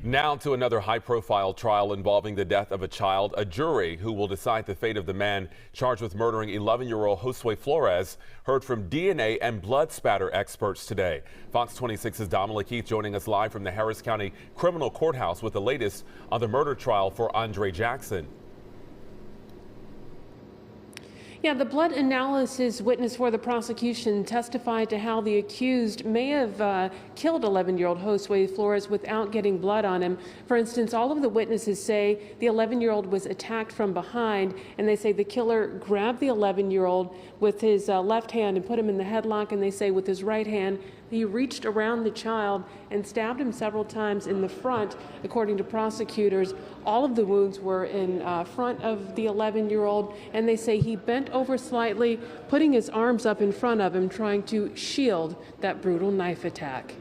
Now to another high-profile trial involving the death of a child. A jury who will decide the fate of the man charged with murdering 11-year-old Josue Flores heard from DNA and blood spatter experts today. Fox 26's Dominic Keith joining us live from the Harris County Criminal Courthouse with the latest on the murder trial for Andre Jackson. Yeah, the blood analysis witness for the prosecution testified to how the accused may have killed 11-year-old Josue Flores without getting blood on him. For instance, all of the witnesses say the 11-year-old was attacked from behind, and they say the killer grabbed the 11-year-old with his left hand and put him in the headlock, and they say with his right hand he reached around the child and stabbed him several times in the front. According to prosecutors, all of the wounds were in front of the 11-year-old, and they say he bent over slightly, putting his arms up in front of him, trying to shield that brutal knife attack.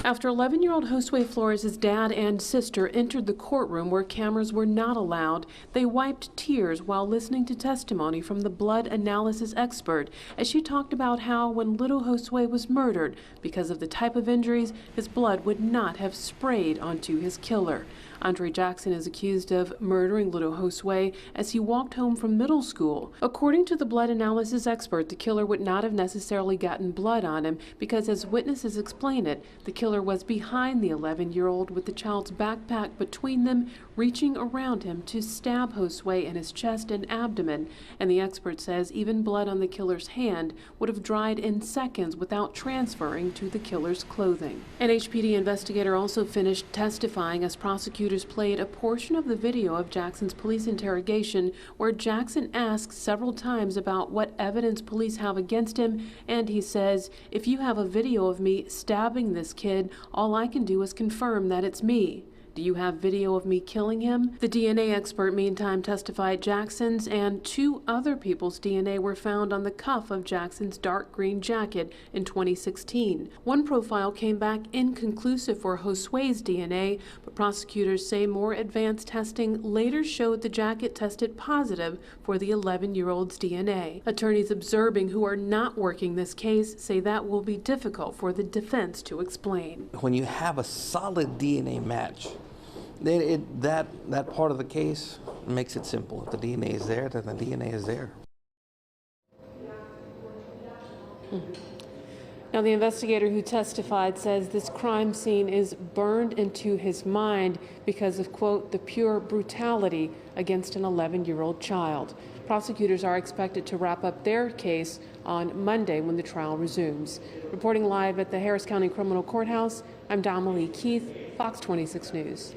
After 11-year-old Josue Flores' dad and sister entered the courtroom where cameras were not allowed, they wiped tears while listening to testimony from the blood analysis expert as she talked about how when little Josue was murdered, because of the type of injuries, his blood would not have sprayed onto his killer. Andre Jackson is accused of murdering little Josue as he walked home from middle school. According to the blood analysis expert, the killer would not have necessarily gotten blood on him because, as witnesses explain it, the killer was behind the 11-year-old with the child's backpack between them, reaching around him to stab Josue in his chest and abdomen. And the expert says even blood on the killer's hand would have dried in seconds without transferring to the killer's clothing. An HPD investigator also finished testifying as prosecutors played a portion of the video of Jackson's police interrogation where Jackson asks several times about what evidence police have against him, and he says, "If you have a video of me stabbing this kid, all I can do is confirm that it's me. Do you have video of me killing him?" The DNA expert meantime testified Jackson's and two other people's DNA were found on the cuff of Jackson's dark green jacket in 2016. One profile came back inconclusive for Josue's DNA, but prosecutors say more advanced testing later showed the jacket tested positive for the 11-year-old's DNA. Attorneys observing who are not working this case say that will be difficult for the defense to explain. When you have a solid DNA match, then that part of the case makes it simple. If the DNA is there, then the DNA is there. Now, the investigator who testified says this crime scene is burned into his mind because of, quote, the pure brutality against an 11-year-old child. Prosecutors are expected to wrap up their case on Monday when the trial resumes. Reporting live at the Harris County Criminal Courthouse, I'm Dominic Keith, Fox 26 News.